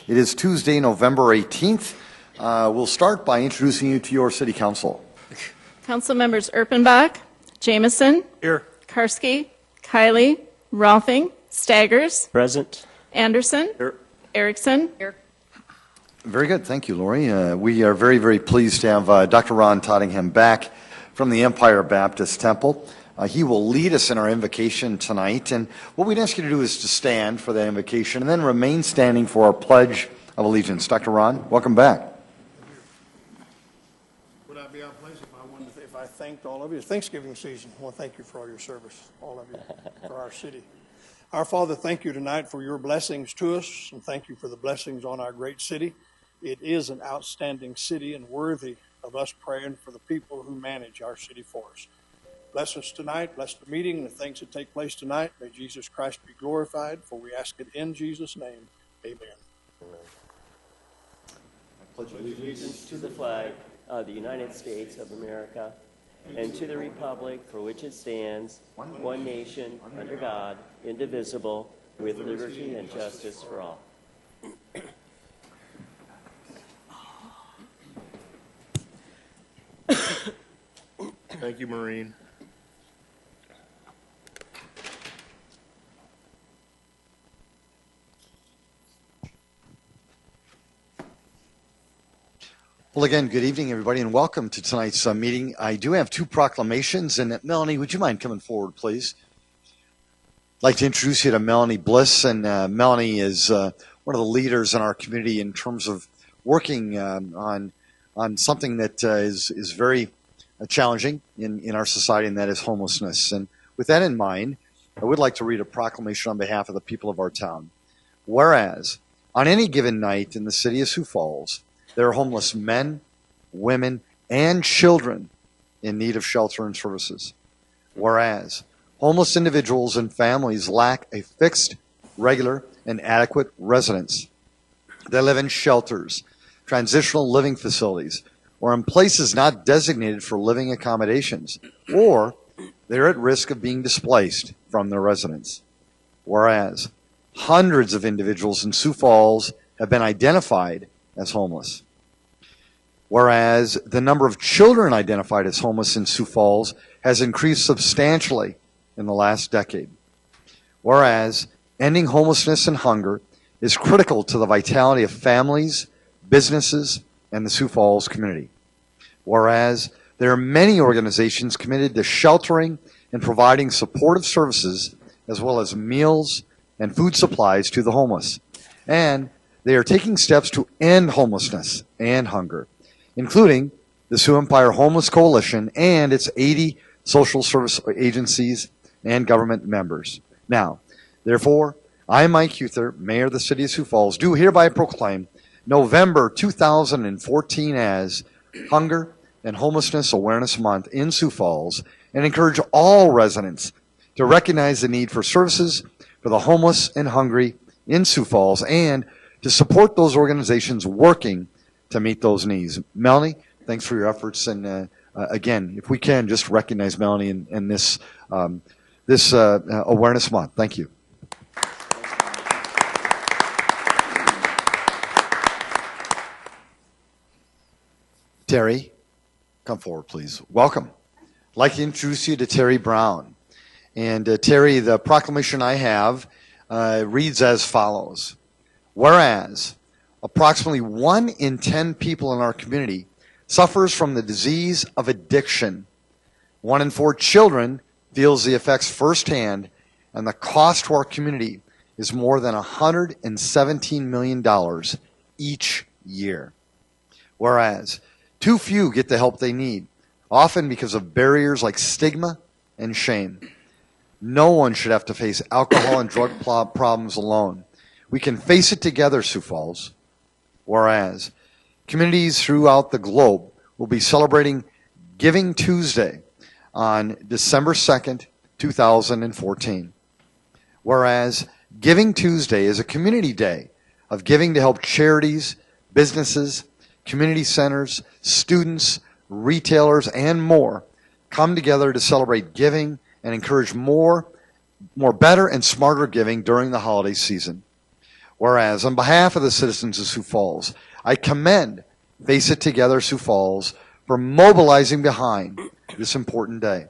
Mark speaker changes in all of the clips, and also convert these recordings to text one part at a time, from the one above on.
Speaker 1: It is Tuesday, November 18th. We'll start by introducing you to your City Council.
Speaker 2: Council members Erpenbach, Jameson,
Speaker 3: Here.
Speaker 2: Karski, Kiley, Rolfing, Staggers,
Speaker 3: Present.
Speaker 2: Anderson,
Speaker 3: Here.
Speaker 2: Erickson. Here.
Speaker 1: Very good. Thank you, Lori. We are very, very pleased to have Dr. Ron Tottingham back from the Empire Baptist Temple. He will lead us in our invocation tonight. And what we'd ask you to do is to stand for that invocation and then remain standing for our Pledge of Allegiance. Dr. Ron, welcome back.
Speaker 4: Would I be out of place if I thanked all of you? It's Thanksgiving season. I want to thank you for all your service, all of you, for our city. Our Father, thank you tonight for your blessings to us, and thank you for the blessings on our great city. It is an outstanding city and worthy of us praying for the people who manage our city for us. Bless us tonight, bless the meeting and the things that take place tonight. May Jesus Christ be glorified, for we ask it in Jesus' name. Amen.
Speaker 3: I pledge allegiance to the flag of the United States of America and to the republic for which it stands, one nation, under God, indivisible, with liberty and justice for all.
Speaker 5: Thank you, Maureen.
Speaker 1: Well, again, good evening, everybody, and welcome to tonight's meeting. I do have two proclamations, and Melanie, would you mind coming forward, please? I'd like to introduce you to Melanie Bliss, and Melanie is one of the leaders in our community in terms of working on something that is very challenging in our society, and that is homelessness. And with that in mind, I would like to read a proclamation on behalf of the people of our town. Whereas, on any given night in the city of Sioux Falls, there are homeless men, women, and children in need of shelter and services. Whereas, homeless individuals and families lack a fixed, regular, and adequate residence. They live in shelters, transitional living facilities, or in places not designated for living accommodations, or they're at risk of being displaced from their residence. Whereas, hundreds of individuals in Sioux Falls have been identified as homeless. Whereas the number of children identified as homeless in Sioux Falls has increased substantially in the last decade. Whereas ending homelessness and hunger is critical to the vitality of families, businesses, and the Sioux Falls community. Whereas there are many organizations committed to sheltering and providing supportive services as well as meals and food supplies to the homeless. And they are taking steps to end homelessness and hunger, including the Sioux Empire Homeless Coalition and its 80 social service agencies and government members. Now, therefore, I, Mike Huther, Mayor of the City of Sioux Falls, do hereby proclaim November 2014 as Hunger and Homelessness Awareness Month in Sioux Falls, and encourage all residents to recognize the need for services for the homeless and hungry in Sioux Falls and to support those organizations working to meet those needs. Melanie, thanks for your efforts. And again, if we can, just recognize Melanie in this Awareness Month. Thank you. Terry, come forward, please. Welcome. I'd like to introduce you to Terry Brown. And Terry, the proclamation I have reads as follows. Whereas approximately 1 in 10 people in our community suffers from the disease of addiction. 1 in 4 children feels the effects firsthand, and the cost to our community is more than $117 million each year. Whereas too few get the help they need, often because of barriers like stigma and shame. No one should have to face alcohol and drug problems alone. We can face it together, Sioux Falls. Whereas communities throughout the globe will be celebrating Giving Tuesday on December 2nd, 2014. Whereas Giving Tuesday is a community day of giving to help charities, businesses, community centers, students, retailers, and more come together to celebrate giving and encourage more better and smarter giving during the holiday season. Whereas, on behalf of the citizens of Sioux Falls, I commend Face It Together Sioux Falls for mobilizing behind this important day.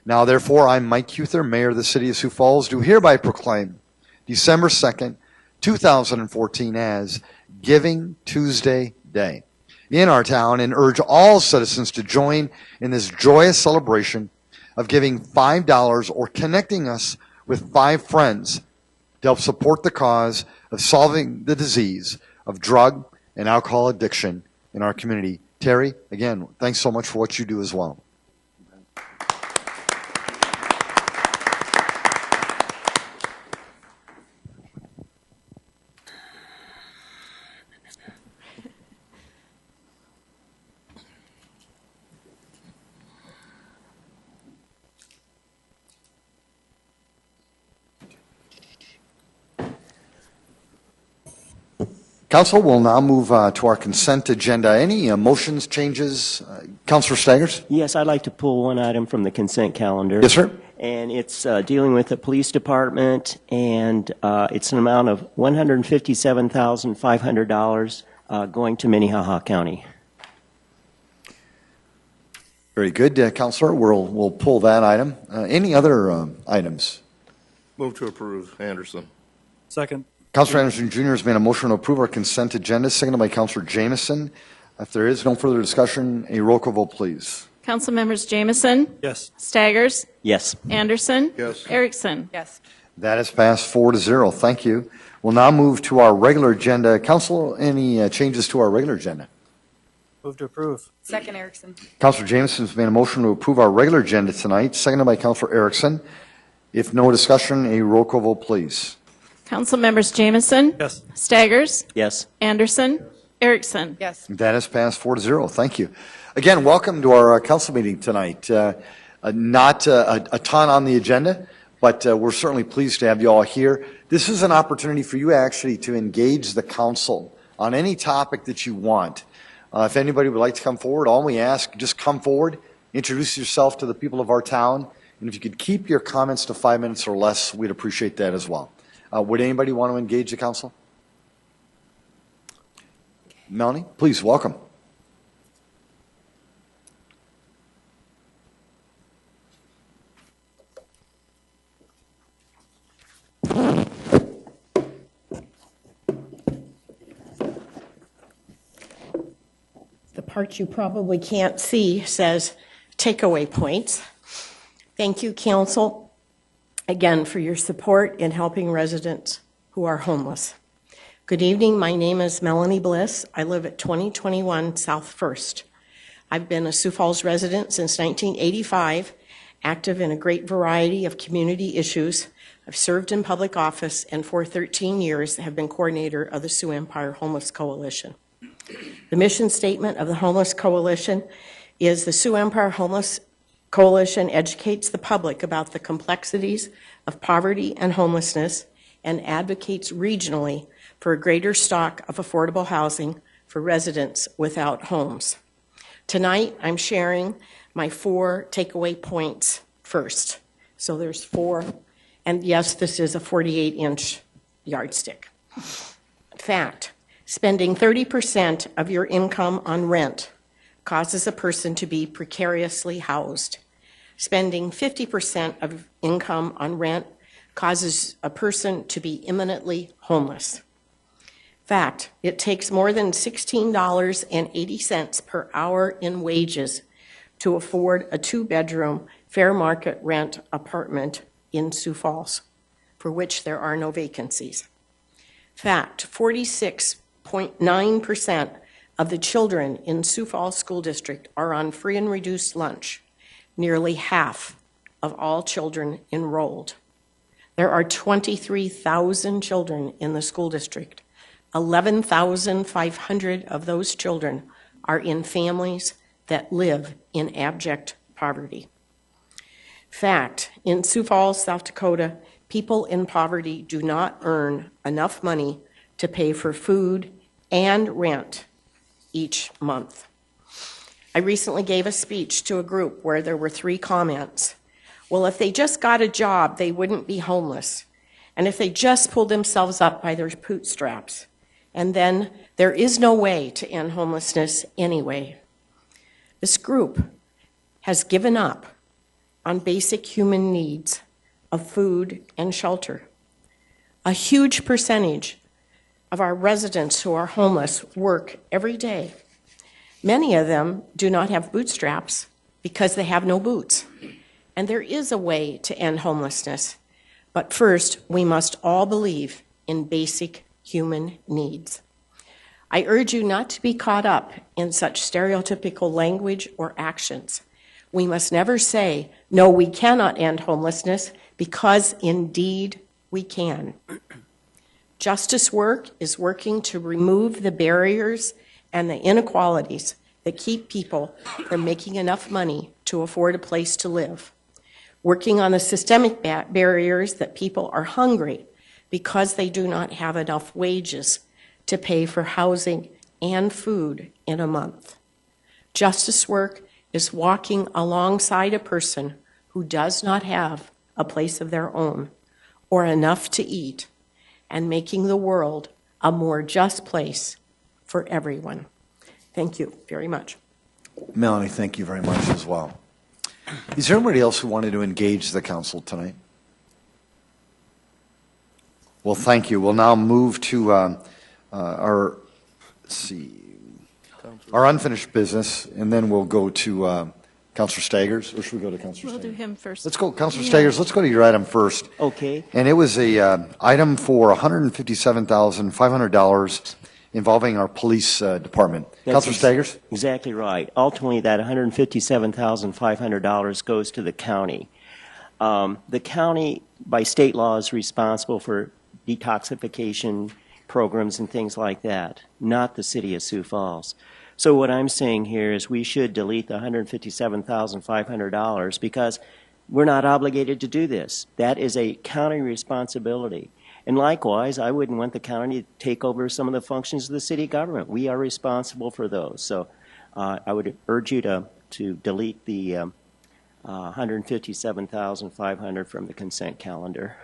Speaker 1: Now, therefore, I, Mike Huther, Mayor of the City of Sioux Falls, do hereby proclaim December 2nd, 2014 as Giving Tuesday Day in our town and urge all citizens to join in this joyous celebration of giving $5 or connecting us with 5 friends to help support the cause of solving the disease of drug and alcohol addiction in our community. Terry, again, thanks so much for what you do as well. Council will now move to our consent agenda. Any motions, changes? Councilor Staggers?
Speaker 3: Yes, I'd like to pull one item from the consent calendar.
Speaker 1: Yes, sir.
Speaker 3: And it's dealing with the police department, and it's an amount of $157,500 going to Minnehaha County.
Speaker 1: Very good, Councilor. We'll pull that item. Any other items?
Speaker 5: Move to approve. Anderson.
Speaker 6: Second.
Speaker 1: Councilor Anderson Jr. has made a motion to approve our consent agenda, seconded by Councilor Jameson. If there is no further discussion, a roll call vote, please.
Speaker 2: Council members Jameson,
Speaker 6: Yes.
Speaker 2: Staggers,
Speaker 3: Yes.
Speaker 2: Anderson,
Speaker 5: Yes.
Speaker 2: Erickson.
Speaker 7: Yes.
Speaker 1: That is passed 4-0. Thank you. We'll now move to our regular agenda. Council, any changes to our regular agenda?
Speaker 6: Move to approve.
Speaker 7: Second, Erickson.
Speaker 1: Councilor Jameson has made a motion to approve our regular agenda tonight, seconded by Councilor Erickson. If no discussion, a roll call vote, please.
Speaker 2: Council members Jameson,
Speaker 6: Yes.
Speaker 2: Staggers,
Speaker 3: Yes.
Speaker 2: Anderson, Erickson.
Speaker 7: Yes.
Speaker 1: That is passed 4-0. Thank you. Again, welcome to our council meeting tonight. Not a ton on the agenda, but we're certainly pleased to have you all here. This is an opportunity for you actually to engage the council on any topic that you want. If anybody would like to come forward, all we ask, just come forward, introduce yourself to the people of our town, and if you could keep your comments to 5 minutes or less, we'd appreciate that as well. Would anybody want to engage the council? Melanie, please, welcome.
Speaker 8: The part you probably can't see says takeaway points. Thank you, council, again for your support in helping residents who are homeless. Good evening. My name is Melanie Bliss. I live at 2021 South First. I've been a Sioux Falls resident since 1985, active in a great variety of community issues. I've served in public office and for 13 years have been coordinator of the Sioux Empire Homeless Coalition. The mission statement of the Homeless Coalition is the Sioux Empire Homeless Coalition educates the public about the complexities of poverty and homelessness and advocates regionally for a greater stock of affordable housing for residents without homes. Tonight, I'm sharing my 4 takeaway points first. So there's 4, and yes, this is a 48-inch yardstick. Fact, spending 30% of your income on rent causes a person to be precariously housed. Spending 50% of income on rent causes a person to be imminently homeless. Fact, it takes more than $16.80 per hour in wages to afford a 2-bedroom fair market rent apartment in Sioux Falls, for which there are no vacancies. Fact, 46.9% of the children in Sioux Falls School District are on free and reduced lunch, nearly half of all children enrolled. There are 23,000 children in the school district. 11,500 of those children are in families that live in abject poverty. Fact, in Sioux Falls, South Dakota, people in poverty do not earn enough money to pay for food and rent each month. I recently gave a speech to a group where there were 3 comments. Well, if they just got a job, they wouldn't be homeless. and if they just pull themselves up by their bootstraps. And then there is no way to end homelessness anyway. This group has given up on basic human needs of food and shelter. A huge percentage of our residents who are homeless work every day. Many of them do not have bootstraps because they have no boots. And there is a way to end homelessness. But first, we must all believe in basic human needs. I urge you not to be caught up in such stereotypical language or actions. We must never say, no, we cannot end homelessness, because indeed we can. Justice work is working to remove the barriers and the inequalities that keep people from making enough money to afford a place to live. Working on the systemic barriers that people are hungry because they do not have enough wages to pay for housing and food in a month. Justice work is walking alongside a person who does not have a place of their own or enough to eat, and making the world a more just place for everyone. Thank you very much.
Speaker 1: Melanie, thank you very much as well. Is there anybody else who wanted to engage the council tonight? Well, thank you. We'll now move to our unfinished business, and then we'll go to Councilor Staggers. Or should we go to Councilor
Speaker 2: We'll do
Speaker 1: Staggers?
Speaker 2: him first.
Speaker 1: Let's go, Councilor Staggers. Let's go to your item first.
Speaker 3: Okay.
Speaker 1: And it was a item for $157,500 involving our police department. Councilor Staggers?
Speaker 3: Exactly right. Ultimately, that $157,500 goes to the county. The county, by state law, is responsible for detoxification programs and things like that, not the City of Sioux Falls. So what I'm saying here is we should delete the $157,500 because we're not obligated to do this. That is a county responsibility. And likewise, I wouldn't want the county to take over some of the functions of the city government. We are responsible for those. So I would urge you to delete the $157,500 from the consent calendar.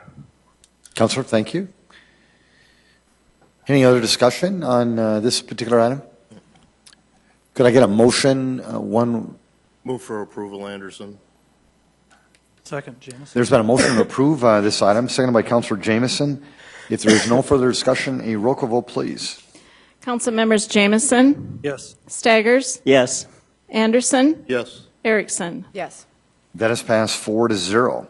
Speaker 1: Councilor, thank you. Any other discussion on this particular item? Could I get a motion?
Speaker 5: Move for approval, Anderson.
Speaker 6: Second, Jameson.
Speaker 1: There's been a motion to approve this item, seconded by Councilor Jameson. If there is no further discussion, a roll call vote, please.
Speaker 2: Council members Jameson,
Speaker 6: Yes.
Speaker 2: Staggers,
Speaker 3: Yes.
Speaker 2: Anderson,
Speaker 5: Yes.
Speaker 2: Erickson.
Speaker 8: Yes.
Speaker 1: That has passed 4-0.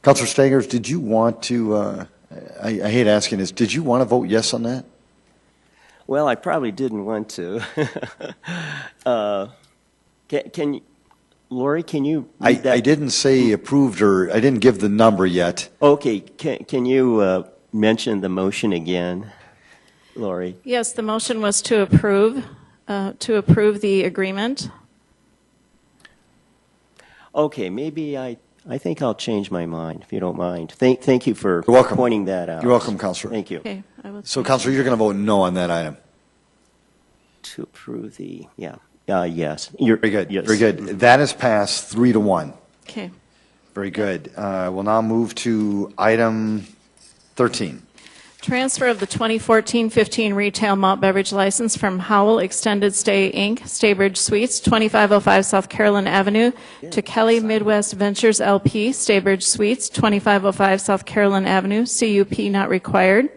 Speaker 1: Councilor Staggers, did you want to, I hate asking this, did you want to vote yes on that?
Speaker 3: Well, I probably didn't want to. Lori, can you read that?
Speaker 1: I didn't say approved, or I didn't give the number yet.
Speaker 3: Okay, can you mention the motion again, Lori?
Speaker 2: Yes, the motion was to approve the agreement.
Speaker 3: Okay, maybe I think I'll change my mind, if you don't mind. Thank you for
Speaker 1: You're welcome.
Speaker 3: pointing that out.
Speaker 1: You're welcome, Councilor.
Speaker 3: Thank you.
Speaker 2: Okay. I will
Speaker 1: So,
Speaker 2: change
Speaker 1: Councilor, you're going to vote no on that item.
Speaker 3: To approve the, yes. You're,
Speaker 1: Very good.
Speaker 3: Yes.
Speaker 1: Very good. That has passed 3-1.
Speaker 2: Okay.
Speaker 1: Very good. We'll now move to item 13.
Speaker 2: Transfer of the 2014-15 retail malt beverage license from Howell Extended Stay, Inc., Staybridge Suites, 2505 South Carolina Avenue, to Kelly Midwest Ventures, LP, Staybridge Suites, 2505 South Carolina Avenue, CUP not required.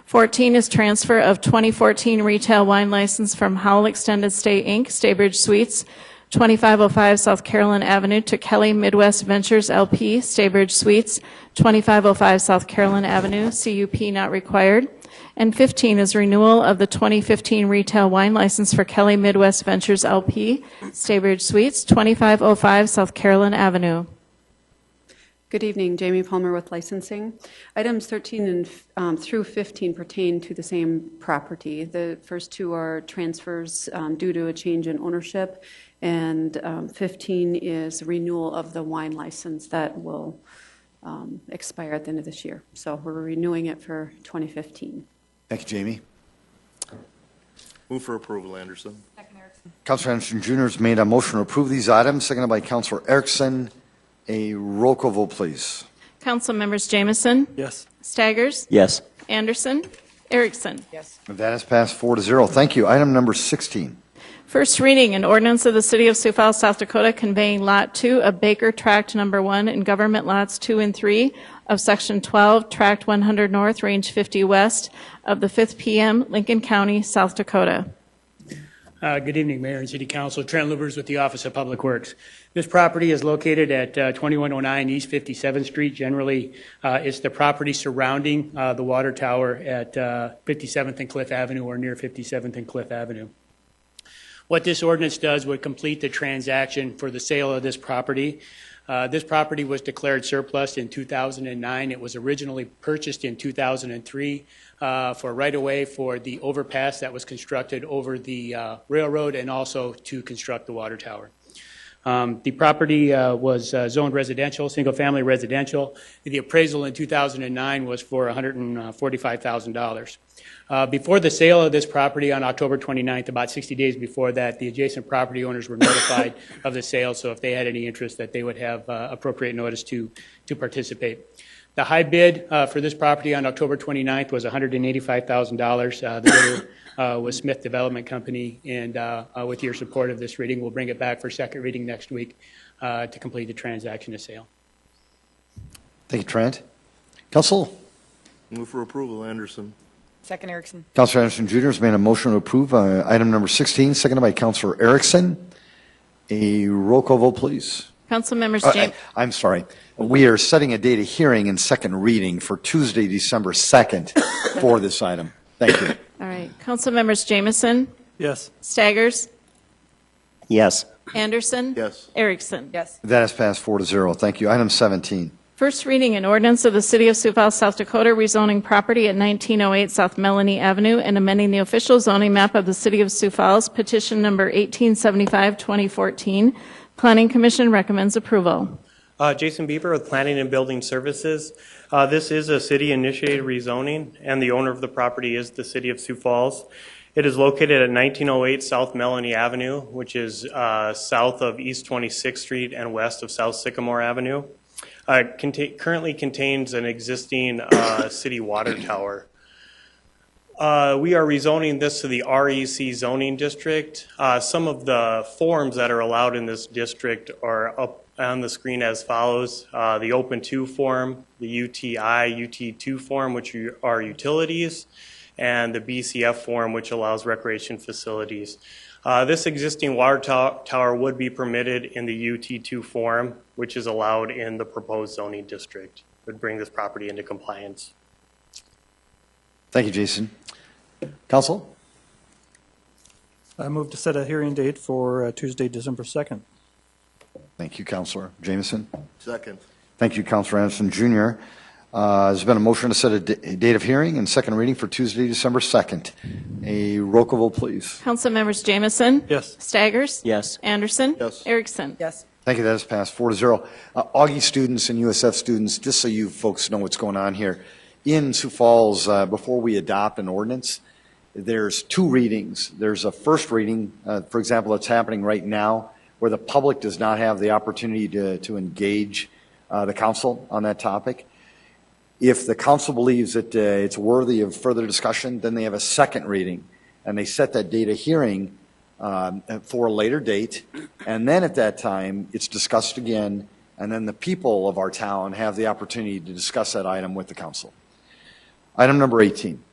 Speaker 2: 14 is transfer of 2014 retail wine license from Howell Extended Stay, Inc., Staybridge Suites, 2505 South Carolina Avenue, to Kelly Midwest Ventures, LP, Staybridge Suites, 2505 South Carolina Avenue, CUP not required. And 15 is renewal of the 2015 retail wine license for Kelly Midwest Ventures, LP, Staybridge Suites, 2505 South Carolina Avenue.
Speaker 7: Good evening, Jamie Palmer with licensing. Items 13 and through 15 pertain to the same property. The first two are transfers due to a change in ownership, and 15 is renewal of the wine license that will expire at the end of this year. So we're renewing it for 2015.
Speaker 1: Thank you, Jamie.
Speaker 5: Move for approval, Anderson.
Speaker 1: Councilor Anderson Jr. has made a motion to approve these items, seconded by Councilor Erickson. A roll call vote, please.
Speaker 2: Council members Jameson,
Speaker 6: Yes.
Speaker 2: Staggers,
Speaker 3: Yes.
Speaker 2: Anderson, Erickson.
Speaker 8: Yes.
Speaker 1: That is passed 4-0. Thank you. Item number 16.
Speaker 2: First reading, an ordinance of the City of Sioux Falls, South Dakota, conveying Lot 2 of Baker Tract Number 1 and Government Lots 2 and 3 of Section 12, Tract 100 North, Range 50 West of the 5th PM, Lincoln County, South Dakota.
Speaker 9: Good evening, Mayor and City Council. Trent Lubers with the Office of Public Works. This property is located at 2109 East 57th Street. Generally, it's the property surrounding the water tower at 57th and Cliff Avenue or near 57th and Cliff Avenue. What this ordinance does would complete the transaction for the sale of this property. This property was declared surplus in 2009. It was originally purchased in 2003 for right-of-way for the overpass that was constructed over the railroad and also to construct the water tower. The property was zoned residential, single-family residential. The appraisal in 2009 was for $145,000. Before the sale of this property on October 29th, about 60 days before that, the adjacent property owners were notified of the sale, so if they had any interest, that they would have appropriate notice to participate. The high bid for this property on October 29th was $185,000. The bidder was Smith Development Company, and with your support of this reading, we'll bring it back for second reading next week to complete the transaction of sale.
Speaker 1: Thank you, Trent. Council?
Speaker 5: Move for approval, Anderson.
Speaker 10: Second, Erickson.
Speaker 1: Councilor Anderson Jr. has made a motion to approve item number 16, seconded by Councilor Erickson. A roll call vote, please.
Speaker 2: Council members James.
Speaker 1: I'm sorry. We are setting a date of hearing and second reading for Tuesday, December 2nd for this item. Thank you.
Speaker 2: All right. Council members Jameson,
Speaker 6: Yes.
Speaker 2: Staggers,
Speaker 3: Yes.
Speaker 2: Anderson,
Speaker 5: Yes.
Speaker 2: Erickson.
Speaker 10: Yes.
Speaker 1: That is passed 4-0. Thank you. Item 17.
Speaker 2: First reading, an ordinance of the City of Sioux Falls, South Dakota, rezoning property at 1908 South Melanie Avenue and amending the official zoning map of the City of Sioux Falls, petition number 1875-2014. Planning Commission recommends approval.
Speaker 11: Jason Bieber with Planning and Building Services. This is a city-initiated rezoning, and the owner of the property is the City of Sioux Falls. It is located at 1908 South Melanie Avenue, which is south of East 26th Street and west of South Sycamore Avenue. Currently contains an existing city water tower. We are rezoning this to the REC zoning district. Some of the forms that are allowed in this district are up on the screen as follows. The Open 2 form, the UTI, UT2 form, which are utilities, and the BCF form, which allows recreation facilities. This existing water tower would be permitted in the UT2 form, which is allowed in the proposed zoning district. It would bring this property into compliance.
Speaker 1: Thank you, Jason. Council?
Speaker 6: I move to set a hearing date for Tuesday, December 2nd.
Speaker 1: Thank you, Councilor Jameson.
Speaker 5: Second.
Speaker 1: Thank you, Councilor Anderson Jr. There's been a motion to set a date of hearing and second reading for Tuesday, December 2nd. A roll call vote, please.
Speaker 2: Council members Jameson,
Speaker 6: Yes.
Speaker 2: Staggers,
Speaker 3: Yes.
Speaker 2: Anderson,
Speaker 5: Yes.
Speaker 2: Erickson.
Speaker 10: Yes.
Speaker 1: Thank you. That is passed 4-0. Augie students and USF students, just so you folks know what's going on here, in Sioux Falls, before we adopt an ordinance, there's two readings. There's a first reading, for example, that's happening right now, where the public does not have the opportunity to engage the council on that topic. If the council believes that it's worthy of further discussion, then they have a second reading, and they set that date of hearing for a later date, and then at that time, it's discussed again, and then the people of our town have the opportunity to discuss that item with the council. Item number 18.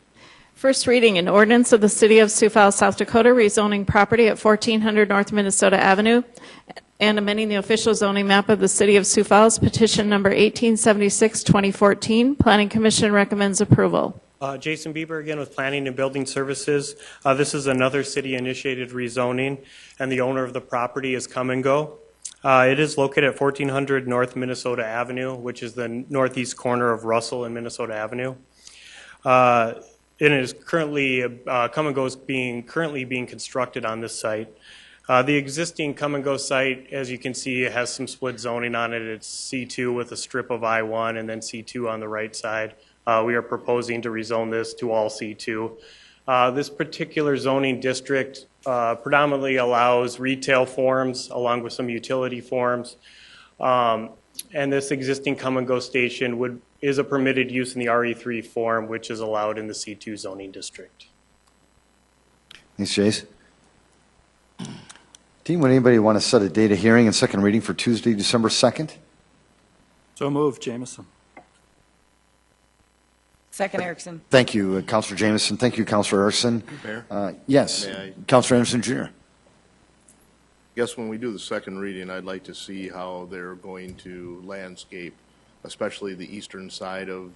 Speaker 2: First reading, an ordinance of the City of Sioux Falls, South Dakota, rezoning property at 1400 North Minnesota Avenue and amending the official zoning map of the City of Sioux Falls, petition number 1876-2014. Planning Commission recommends approval.
Speaker 11: Jason Bieber again with Planning and Building Services. This is another city-initiated rezoning, and the owner of the property is Come and Go. It is located at 1400 North Minnesota Avenue, which is the northeast corner of Russell and Minnesota Avenue. It is currently, Come and Go is currently being constructed on this site. The existing Come and Go site, as you can see, it has some split zoning on it. It's C2 with a strip of I-1 and then C2 on the right side. We are proposing to rezone this to all C2. This particular zoning district predominantly allows retail forms along with some utility forms. and this existing come-and-go station is a permitted use in the RE3 form, which is allowed in the C2 zoning district.
Speaker 1: Thanks, Jace. Team, would anybody want to set a date of hearing and second reading for Tuesday, December 2nd?
Speaker 6: So moved, Jamison.
Speaker 10: Second, Erickson.
Speaker 1: Thank you, Councilor Jamison. Thank you, Councilor Erickson.
Speaker 5: Mayor?
Speaker 1: Yes,
Speaker 5: May I-
Speaker 1: Councilor Anderson Jr.
Speaker 5: Guess when we do the second reading, I'd like to see how they're going to landscape, especially the eastern side of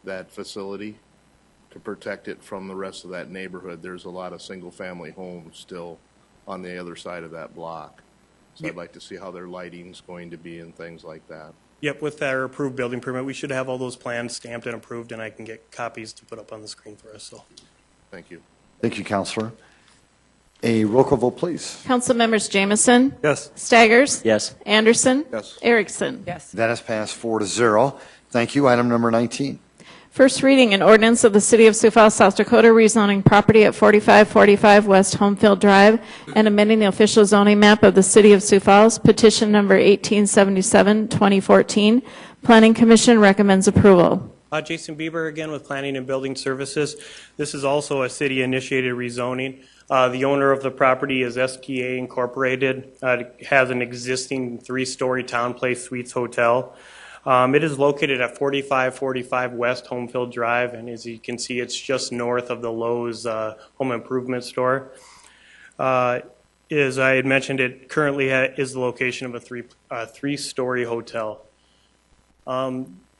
Speaker 5: that facility, to protect it from the rest of that neighborhood. There's a lot of single-family homes still on the other side of that block. So I'd like to see how their lighting's going to be and things like that.
Speaker 11: Yep, with our approved building permit, we should have all those plans stamped and approved, and I can get copies to put up on the screen for us. So,
Speaker 5: Thank you.
Speaker 1: Thank you, Councilor. A roll call vote, please.
Speaker 2: Council members Jamison?
Speaker 6: Yes.
Speaker 2: Staggers?
Speaker 3: Yes.
Speaker 2: Anderson?
Speaker 5: Yes.
Speaker 2: Erickson?
Speaker 10: Yes.
Speaker 1: That has passed 4-0. Thank you. Item number 19.
Speaker 2: First reading, an ordinance of the City of Sioux Falls, South Dakota, rezoning property at 4545 West Homefield Drive and amending the official zoning map of the City of Sioux Falls, petition number 1877, 2014. Planning Commission recommends approval.
Speaker 11: Jason Bieber again with Planning and Building Services. This is also a city-initiated rezoning. The owner of the property is SPA Incorporated. It has an existing 3-story Town Place Suites hotel. It is located at 4545 West Homefield Drive, and as you can see, it's just north of the Lowe's home improvement store. As I had mentioned, it currently is the location of a three-story hotel.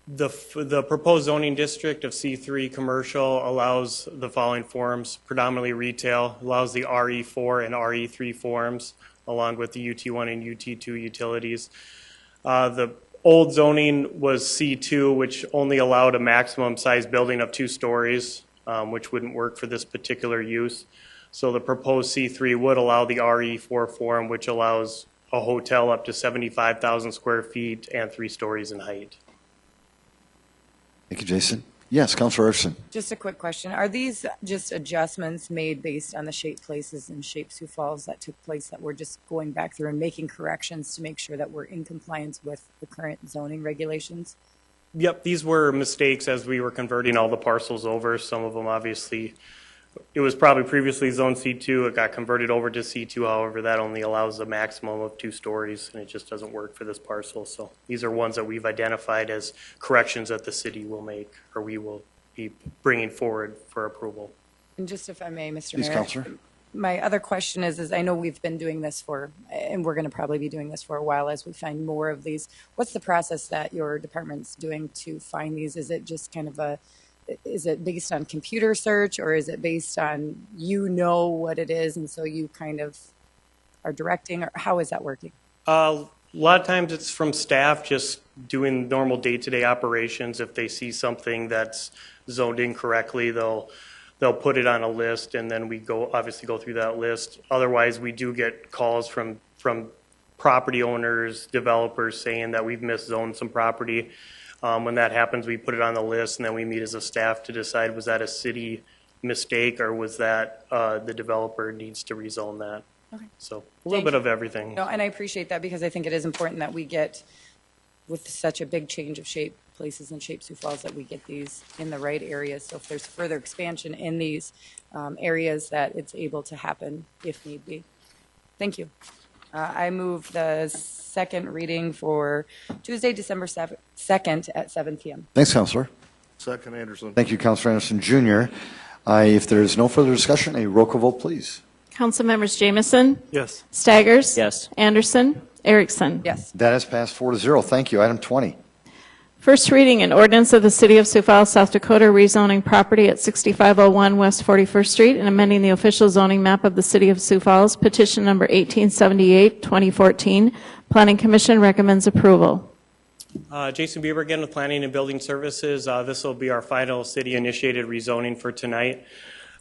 Speaker 11: The proposed zoning district of C3 commercial allows the following forms: predominantly retail, allows the RE4 and RE3 forms, along with the UT1 and UT2 utilities. The old zoning was C2, which only allowed a maximum size building of 2 stories, which wouldn't work for this particular use. So the proposed C3 would allow the RE4 form, which allows a hotel up to 75,000 square feet and 3 stories in height.
Speaker 1: Thank you, Jason. Yes, Councilor Erickson.
Speaker 10: Just a quick question. Are these just adjustments made based on the Shape Places and Shape Sioux Falls that took place, that we're just going back through and making corrections to make sure that we're in compliance with the current zoning regulations?
Speaker 11: Yep, these were mistakes as we were converting all the parcels over. Some of them, obviously, it was probably previously zone C2. It got converted over to C2. However, that only allows a maximum of 2 stories, and it just doesn't work for this parcel. So these are ones that we've identified as corrections that the city will make, or we will be bringing forward for approval.
Speaker 10: And just if I may, Mr.
Speaker 1: Please,
Speaker 10: Mayor,
Speaker 1: Councilor.
Speaker 10: my other question is I know we've been doing this and we're going to probably be doing this for a while as we find more of these. What's the process that your department's doing to find these? Is it just kind of is it based on computer search, or is it based on what it is and so you kind of are directing, or how is that working?
Speaker 11: A lot of times it's from staff just doing normal day-to-day operations. If they see something that's zoned incorrectly, they'll put it on a list, and then we obviously go through that list. Otherwise, we do get calls from property owners, developers saying that we've miszoned some property. When that happens, we put it on the list, and then we meet as a staff to decide, was that a city mistake, or was that the developer needs to rezone that?
Speaker 10: Okay.
Speaker 11: So a little bit of everything.
Speaker 10: No, and I appreciate that, because I think it is important that we get, with such a big change of Shape Places and Shape Sioux Falls, that we get these in the right areas. So if there's further expansion in these areas, that it's able to happen if need be. Thank you. I move the second reading for Tuesday, December 2nd at 7 p.m.
Speaker 1: Thanks, Councilor.
Speaker 5: Second, Anderson.
Speaker 1: Thank you, Councilor Anderson Jr. If there is no further discussion, a roll call vote, please.
Speaker 2: Council members Jamison?
Speaker 6: Yes.
Speaker 2: Staggers?
Speaker 3: Yes.
Speaker 2: Anderson? Erickson?
Speaker 10: Yes.
Speaker 1: That has passed 4-0. Thank you. Item 20.
Speaker 2: First reading, an ordinance of the City of Sioux Falls, South Dakota, rezoning property at 6501 West 41st Street and amending the official zoning map of the City of Sioux Falls, petition number 1878, 2014. Planning Commission recommends approval.
Speaker 11: Jason Bieber again with Planning and Building Services. This will be our final city-initiated rezoning for tonight.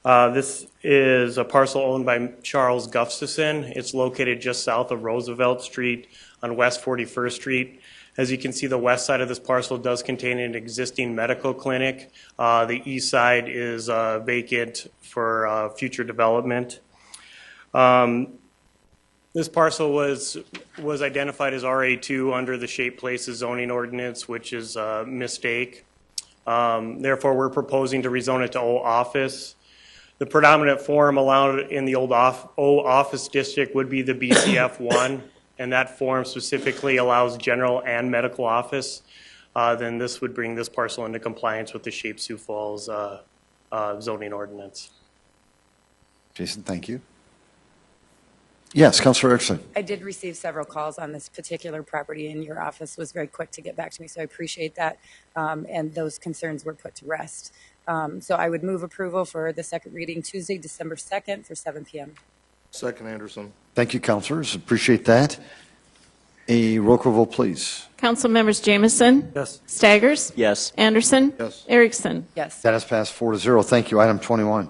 Speaker 11: This is a parcel owned by Charles Gustafson. It's located just south of Roosevelt Street on West 41st Street. As you can see, the west side of this parcel does contain an existing medical clinic. The east side is vacant for future development. This parcel was identified as RA2 under the Shape Places zoning ordinance, which is a mistake. Therefore, we're proposing to rezone it to O office. The predominant form allowed in the O office district would be the BCF1, and that form specifically allows general and medical office. Then this would bring this parcel into compliance with the Shape Sioux Falls zoning ordinance.
Speaker 1: Jason, thank you. Yes, Councilor Erickson.
Speaker 10: I did receive several calls on this particular property, and your office was very quick to get back to me, so I appreciate that, and those concerns were put to rest. So I would move approval for the second reading Tuesday, December 2nd for 7 p.m.
Speaker 5: Second, Anderson.
Speaker 1: Thank you, councilors. Appreciate that. A roll call vote, please.
Speaker 2: Council members Jameson?
Speaker 6: Yes.
Speaker 2: Staggers?
Speaker 3: Yes.
Speaker 2: Anderson?
Speaker 5: Yes.
Speaker 2: Erickson?
Speaker 10: Yes.
Speaker 1: That has passed 4-0. Thank you. Item 21.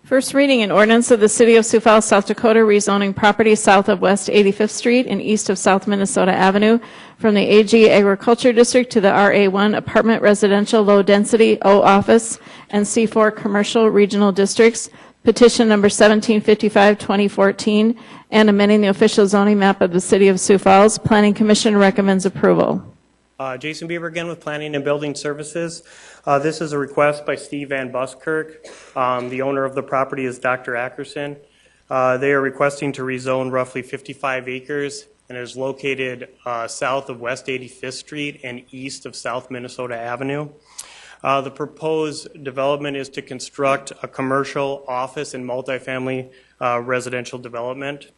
Speaker 2: First reading an ordinance of the City of Sioux Falls, South Dakota, rezoning property south of West 85th Street and east of South Minnesota Avenue from the AG Agriculture District to the RA1 Apartment Residential Low Density O Office and C4 Commercial Regional Districts. Petition number 1755-2014 and amending the official zoning map of the City of Sioux Falls. Planning Commission recommends approval.
Speaker 11: Jason Beaver again with Planning and Building Services. This is a request by Steve Van Buskirk. The owner of the property is Dr. Ackerson. They are requesting to rezone roughly 55 acres and is located south of West 85th Street and east of South Minnesota Avenue. The proposed development is to construct a commercial, office, and multifamily residential development.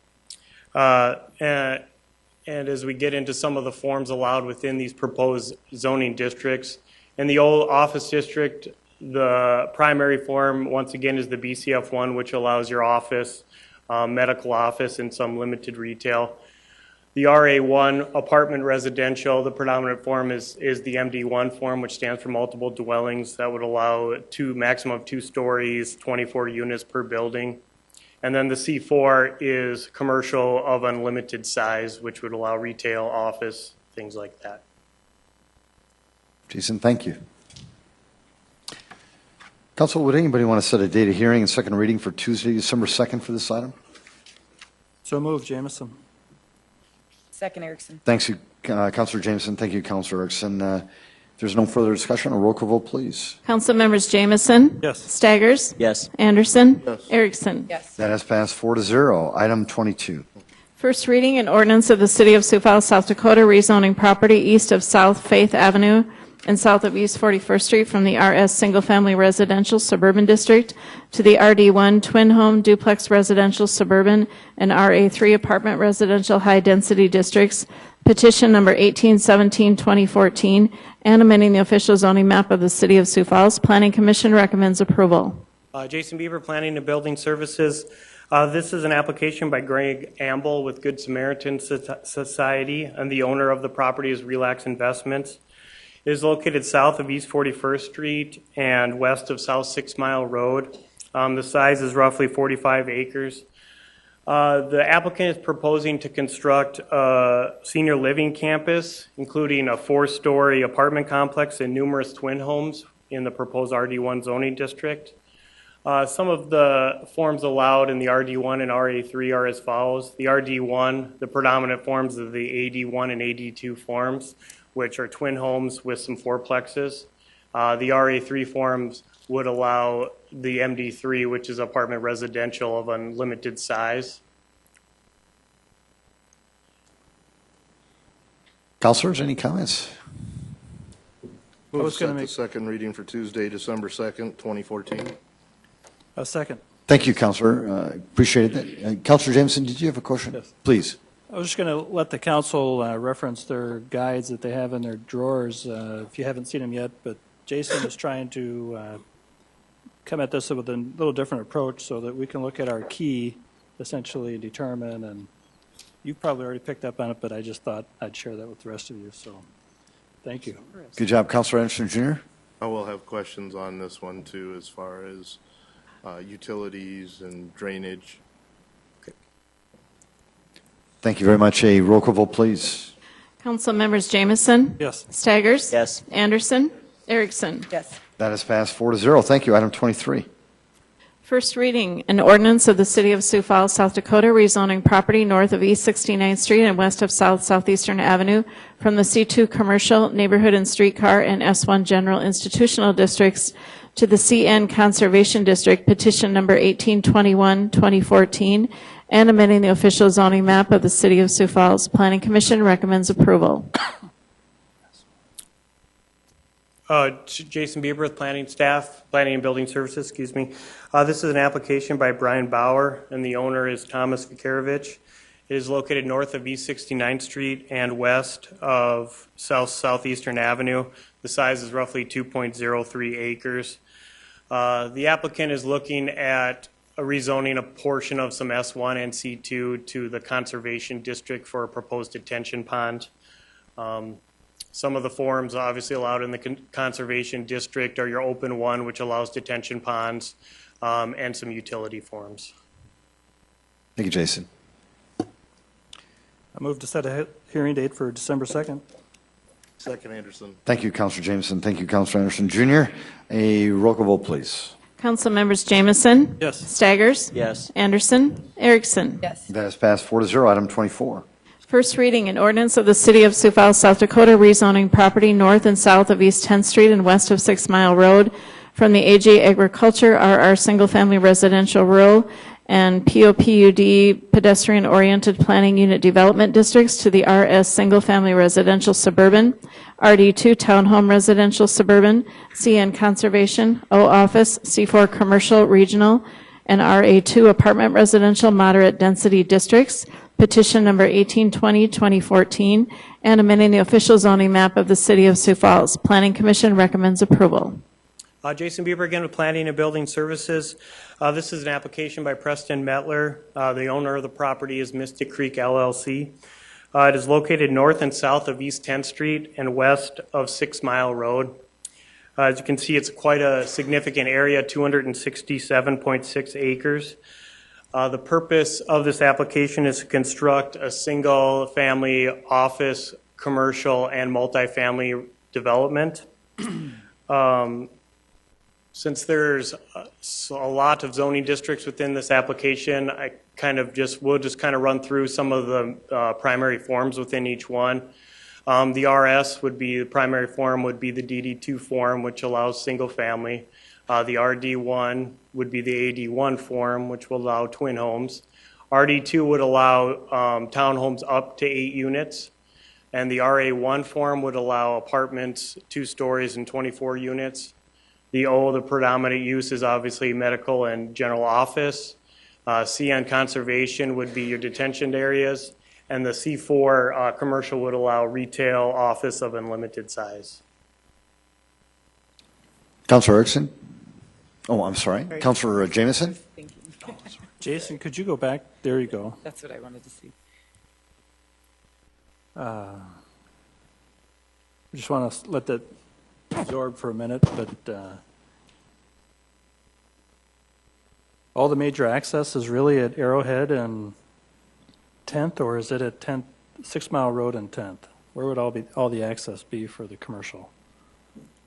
Speaker 11: And as we get into some of the forms allowed within these proposed zoning districts, in the old office district, the primary form, once again, is the BCF1, which allows your office, medical office, and some limited retail. The RA1 apartment residential, the predominant form is the MD1 form, which stands for multiple dwellings. That would allow maximum of 2 stories, 24 units per building. And then the C4 is commercial of unlimited size, which would allow retail, office, things like that.
Speaker 1: Jason, thank you. Council, would anybody want to set a date of hearing and second reading for Tuesday, December 2nd for this item?
Speaker 6: So moved, Jameson.
Speaker 10: Second, Erickson.
Speaker 1: Thanks, you, Councilor Jameson. Thank you, Councilor Erickson. If there's no further discussion, a roll call vote, please.
Speaker 2: Council members Jameson?
Speaker 6: Yes.
Speaker 2: Staggers?
Speaker 3: Yes.
Speaker 2: Anderson?
Speaker 5: Yes.
Speaker 2: Erickson?
Speaker 10: Yes.
Speaker 1: That has passed 4-0. Item 22.
Speaker 2: First reading an ordinance of the City of Sioux Falls, South Dakota, rezoning property east of South Faith Avenue and south of East 41st Street from the RS Single Family Residential Suburban District to the RD1 Twin Home Duplex Residential Suburban and RA3 Apartment Residential High Density Districts. Petition number 1817-2014 and amending the official zoning map of the City of Sioux Falls. Planning Commission recommends approval.
Speaker 11: Jason Beaver, Planning and Building Services. This is an application by Greg Amble with Good Samaritan Society, and the owner of the property is Relax Investments. It is located south of East 41st Street and west of South 6 Mile Road. The size is roughly 45 acres. The applicant is proposing to construct a senior living campus, including a 4-story apartment complex and numerous twin homes in the proposed RD1 zoning district. Some of the forms allowed in the RD1 and RA3 are as follows. The RD1, the predominant forms of the AD1 and AD2 forms, which are twin homes with some fourplexes. The RA3 forms would allow the MD3, which is apartment residential of unlimited size.
Speaker 1: Councilors, any comments?
Speaker 5: Move
Speaker 6: was
Speaker 5: to
Speaker 6: gonna
Speaker 5: set the
Speaker 6: make-
Speaker 5: second reading for Tuesday, December 2nd, 2014.
Speaker 6: A second.
Speaker 1: Thank you, Councilor. Appreciate it. Councilor Jameson, did you have a question?
Speaker 6: Yes.
Speaker 1: Please.
Speaker 6: I was just going to let the council reference their guides that they have in their drawers, if you haven't seen them yet, but Jason is trying to come at this with a little different approach so that we can look at our key, essentially determine, and you've probably already picked up on it, but I just thought I'd share that with the rest of you, so thank you.
Speaker 1: Good job, Councilor Anderson Jr.
Speaker 5: I will have questions on this one too, as far as utilities and drainage.
Speaker 1: Thank you very much. A roll call vote, please.
Speaker 2: Council members Jameson?
Speaker 6: Yes.
Speaker 2: Staggers?
Speaker 3: Yes.
Speaker 2: Anderson? Erickson?
Speaker 10: Yes.
Speaker 1: That has passed 4-0. Thank you. Item 23.
Speaker 2: First reading, an ordinance of the City of Sioux Falls, South Dakota, rezoning property north of East 69th Street and west of South Southeastern Avenue from the C2 Commercial, Neighborhood and Streetcar, and S1 General Institutional Districts to the CN Conservation District, petition number 1821, 2014, and amending the official zoning map of the City of Sioux Falls. Planning Commission recommends approval.
Speaker 11: Jason Bieber with Planning and Building Services, excuse me. This is an application by Brian Bauer, and the owner is Thomas Vikarovich. It is located north of East 69th Street and west of Southeastern Avenue. The size is roughly 2.03 acres. The applicant is looking at rezoning a portion of some S1 and C2 to the Conservation District for a proposed detention pond. Some of the forms obviously allowed in the Conservation District are your open one, which allows detention ponds, and some utility forms.
Speaker 1: Thank you, Jason.
Speaker 6: I move to set a hearing date for December 2nd.
Speaker 5: Second, Anderson.
Speaker 1: Thank you, Councilor Jameson. Thank you, Councilor Anderson Jr. A roll call vote, please.
Speaker 2: Council members Jameson?
Speaker 6: Yes.
Speaker 2: Staggers?
Speaker 3: Yes.
Speaker 2: Anderson? Erickson?
Speaker 10: Yes.
Speaker 1: That is passed 4-0. Item 24.
Speaker 2: First reading, an ordinance of the City of Sioux Falls, South Dakota, rezoning property north and south of East 10th Street and west of 6 Mile Road from the AJ Agriculture, RR Single Family Residential Rural, and POPUD Pedestrian-Oriented Planning Unit Development Districts to the RS Single Family Residential Suburban, RD2 Townhome Residential Suburban, CN Conservation, O Office, C4 Commercial Regional, and RA2 Apartment Residential Moderate Density Districts, petition number 1820, 2014, and amending the official zoning map of the City of Sioux Falls. Planning Commission recommends approval.
Speaker 11: Jason Bieber again with Planning and Building Services. This is an application by Preston Metler. The owner of the property is Mystic Creek LLC. It is located north and south of East 10th Street and west of 6 Mile Road. As you can see, it's quite a significant area, 267.6 acres. The purpose of this application is to construct a single-family office, commercial, and multifamily development. Since there's a lot of zoning districts within this application, we'll just kind of run through some of the primary forms within each one. The RS would be, the primary form would be the DD2 form, which allows single family. The RD1 would be the AD1 form, which will allow twin homes. RD2 would allow townhomes up to 8 units. And the RA1 form would allow apartments 2 stories and 24 units. The predominant use is obviously medical and general office. CN Conservation would be your detention areas. And the C4 commercial would allow retail office of unlimited size.
Speaker 1: Councilor Erickson? Oh, I'm sorry. Councilor Jameson?
Speaker 6: Jason, could you go back? There you go.
Speaker 10: That's what I wanted to see.
Speaker 6: I just want to let that absorb for a minute, but all the major access is really at Arrowhead and 10th, or is it at 10th, 6 Mile Road and 10th? Where would all the access be for the commercial?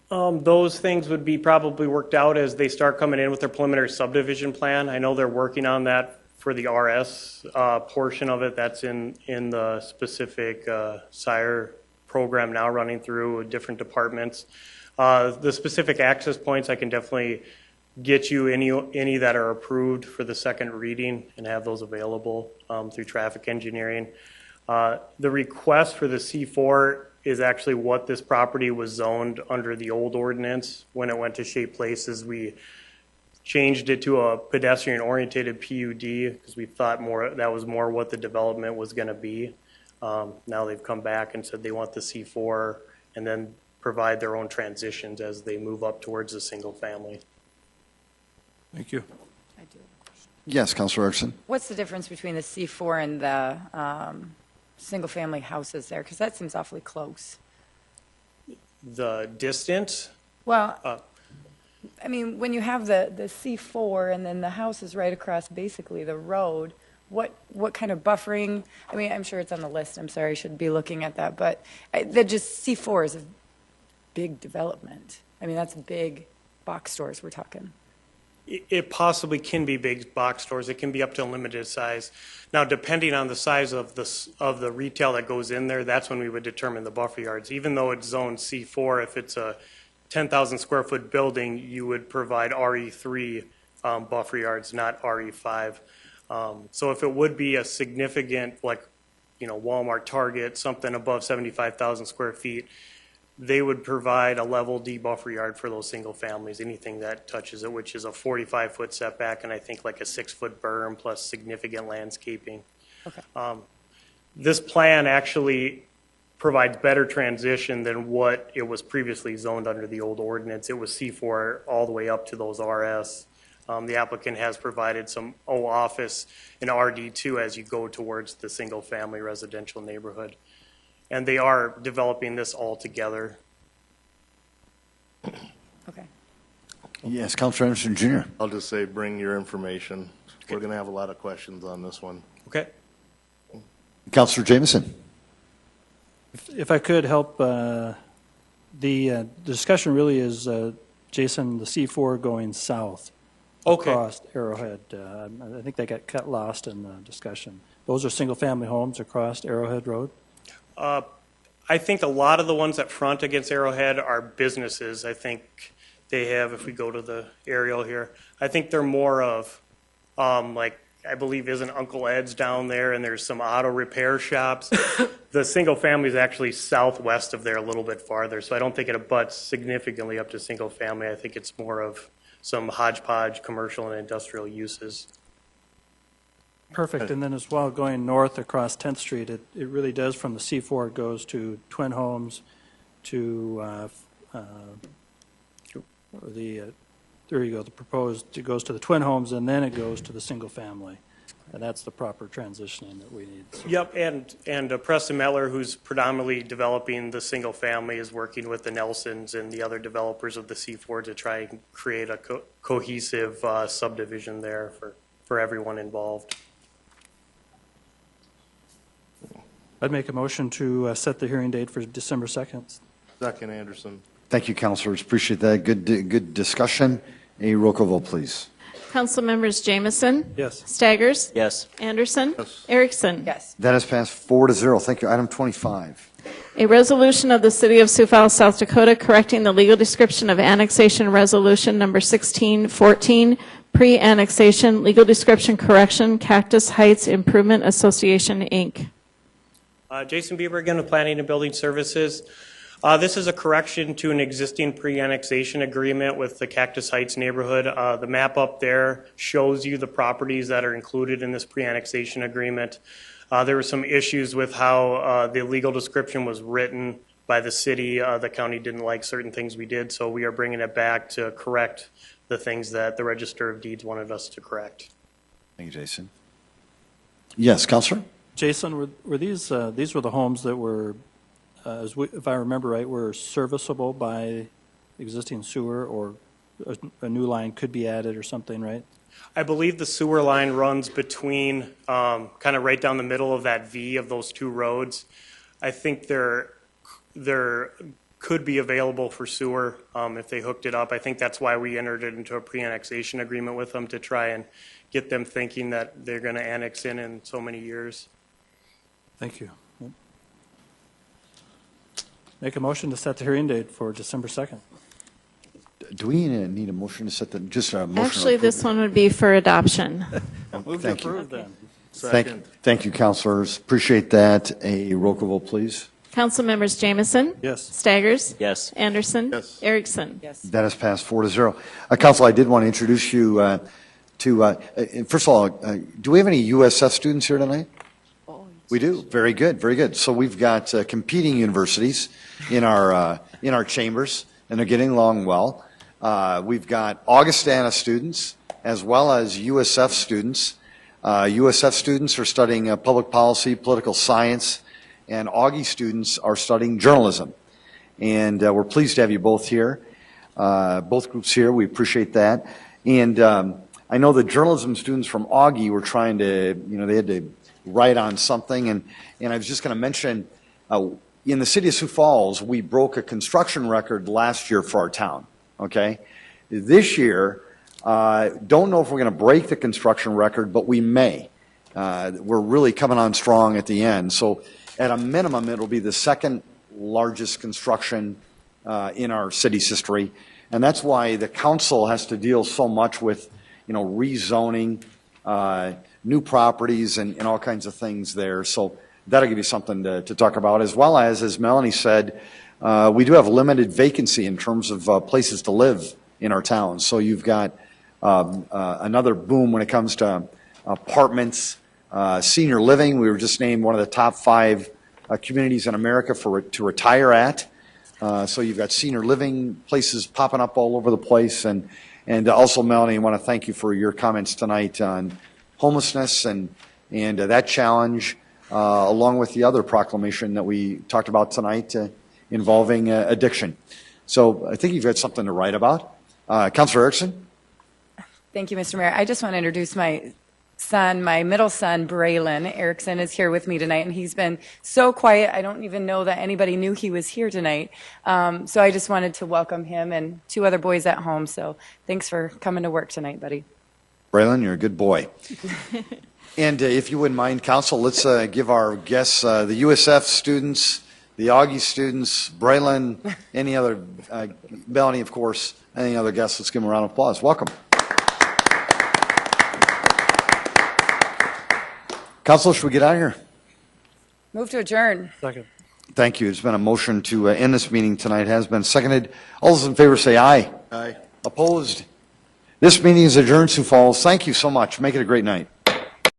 Speaker 11: Those things would be probably worked out as they start coming in with their preliminary subdivision plan. I know they're working on that for the RS portion of it. That's in the specific SIRE program now running through different departments. The specific access points, I can definitely get you any that are approved for the second reading and have those available through traffic engineering. The request for the C4 is actually what this property was zoned under the old ordinance. When it went to Shape Places, we changed it to a pedestrian-oriented PUD because we thought that was more what the development was going to be. Now they've come back and said they want the C4 and then provide their own transitions as they move up towards a single family.
Speaker 6: Thank you.
Speaker 10: I do.
Speaker 1: Yes, Councilor Erickson.
Speaker 10: What's the difference between the C4 and the single-family houses there? Because that seems awfully close.
Speaker 11: The distance?
Speaker 10: Well, I mean, when you have the C4 and then the house is right across basically the road, what kind of buffering? I mean, I'm sure it's on the list. I'm sorry, I should be looking at that. But C4 is a big development. I mean, that's big box stores we're talking.
Speaker 11: It possibly can be big box stores. It can be up to a limited size. Now, depending on the size of the retail that goes in there, that's when we would determine the buffer yards. Even though it's zone C4, if it's a 10,000 square foot building, you would provide RE3 buffer yards, not RE5. So if it would be a significant, like, Walmart, Target, something above 75,000 square feet, they would provide a level D buffer yard for those single families, anything that touches it, which is a 45-foot setback and I think like a 6-foot berm plus significant landscaping.
Speaker 10: Okay.
Speaker 11: This plan actually provides better transition than what it was previously zoned under the old ordinance. It was C4 all the way up to those RS. The applicant has provided some O office in RD2 as you go towards the single family residential neighborhood. And they are developing this all together.
Speaker 10: Okay.
Speaker 1: Yes, Councilor Anderson Jr.
Speaker 5: I'll just say bring your information. We're going to have a lot of questions on this one.
Speaker 11: Okay.
Speaker 1: Councilor Jameson.
Speaker 6: If I could help, the discussion really is, Jason, the C4 going south across Arrowhead. I think they got cut lost in the discussion. Those are single-family homes across Arrowhead Road?
Speaker 11: I think a lot of the ones that front against Arrowhead are businesses. I think they have, if we go to the aerial here, I think they're more of, like, I believe isn't Uncle Ed's down there, and there's some auto repair shops. The single family is actually southwest of there a little bit farther, so I don't think it abuts significantly up to single family. I think it's more of some hodgepodge commercial and industrial uses.
Speaker 6: Perfect. And then as well, going north across 10th Street, it really does, from the C4, it goes to Twin Homes, to there you go, the proposed, it goes to the Twin Homes, and then it goes to the single family. And that's the proper transitioning that we need. So.
Speaker 11: Yep, and Preston Meller, who's predominantly developing the single family, is working with the Nelsons and the other developers of the C4 to try and create a cohesive subdivision there for everyone involved.
Speaker 6: I'd make a motion to set the hearing date for December 2nd.
Speaker 5: Second, Anderson.
Speaker 1: Thank you, councilors. Appreciate that. Good discussion. A roll call vote, please.
Speaker 2: Council members Jameson?
Speaker 6: Yes.
Speaker 2: Staggers?
Speaker 3: Yes.
Speaker 2: Anderson?
Speaker 5: Yes.
Speaker 2: Erickson?
Speaker 10: Yes.
Speaker 1: That has passed 4-0. Thank you. Item 25.
Speaker 2: A resolution of the City of Sioux Falls, South Dakota, correcting the legal description of annexation resolution number 1614, pre-annexation, legal description correction, Cactus Heights Improvement Association, Inc.
Speaker 11: Jason Bieber again with Planning and Building Services. This is a correction to an existing pre-annexation agreement with the Cactus Heights neighborhood. The map up there shows you the properties that are included in this pre-annexation agreement. There were some issues with how the legal description was written by the city. The county didn't like certain things we did, so we are bringing it back to correct the things that the Register of Deeds wanted us to correct.
Speaker 1: Thank you, Jason. Yes, Councilor?
Speaker 6: Jason, were these were the homes that were, if I remember right, were serviceable by existing sewer, or a new line could be added or something, right?
Speaker 11: I believe the sewer line runs between, kind of right down the middle of that V of those two roads. I think there could be available for sewer if they hooked it up. I think that's why we entered it into a pre-annexation agreement with them, to try and get them thinking that they're going to annex in so many years.
Speaker 6: Thank you. Yep. Make a motion to set the hearing date for December 2nd.
Speaker 1: Do we need a motion to set the, just a motion?
Speaker 2: Actually, this one would be for adoption.
Speaker 6: Move to approve then.
Speaker 5: Second.
Speaker 1: Thank you, councilors. Appreciate that. A roll call vote, please.
Speaker 2: Council members Jameson?
Speaker 6: Yes.
Speaker 2: Staggers?
Speaker 3: Yes.
Speaker 2: Anderson?
Speaker 5: Yes.
Speaker 2: Erickson?
Speaker 10: Yes.
Speaker 1: That has passed 4-0. Council, I did want to introduce you to, first of all, do we have any USF students here tonight? We do. Very good. Very good. So we've got competing universities in our chambers, and they're getting along well. We've got Augustana students as well as USF students. USF students are studying public policy, political science, and Augie students are studying journalism. And we're pleased to have you both here, both groups here. We appreciate that. And I know the journalism students from Augie were trying to, they had to write on something, and I was just going to mention, in the City of Sioux Falls, we broke a construction record last year for our town, okay? This year, Don't know if we're going to break the construction record, but we may. We're really coming on strong at the end. So at a minimum, it'll be the second largest construction in our city's history. And that's why the council has to deal so much with, rezoning, new properties and all kinds of things there. So that'll give you something to talk about, as well as Melanie said, we do have limited vacancy in terms of places to live in our town. So you've got another boom when it comes to apartments, senior living. We were just named one of the top 5 communities in America to retire at. So you've got senior living places popping up all over the place. And also, Melanie, I want to thank you for your comments tonight on homelessness and that challenge, along with the other proclamation that we talked about tonight involving addiction. So I think you've got something to write about. Councilor Erickson?
Speaker 10: Thank you, Mr. Mayor. I just want to introduce my son, my middle son, Braylon Erickson, is here with me tonight, and he's been so quiet, I don't even know that anybody knew he was here tonight. So I just wanted to welcome him and 2 other boys at home. So thanks for coming to work tonight, buddy.
Speaker 1: Braylon, you're a good boy. And if you wouldn't mind, Council, let's give our guests, the USF students, the Augie students, Braylon, any other, Melanie, of course, any other guests, let's give them a round of applause. Welcome. Council, should we get out of here?
Speaker 10: Move to adjourn.
Speaker 6: Second.
Speaker 1: Thank you. There's been a motion to end this meeting tonight. Has been seconded. All those in favor say aye.
Speaker 5: Aye.
Speaker 1: Opposed? This meeting is adjourned, Sioux Falls. Thank you so much. Make it a great night.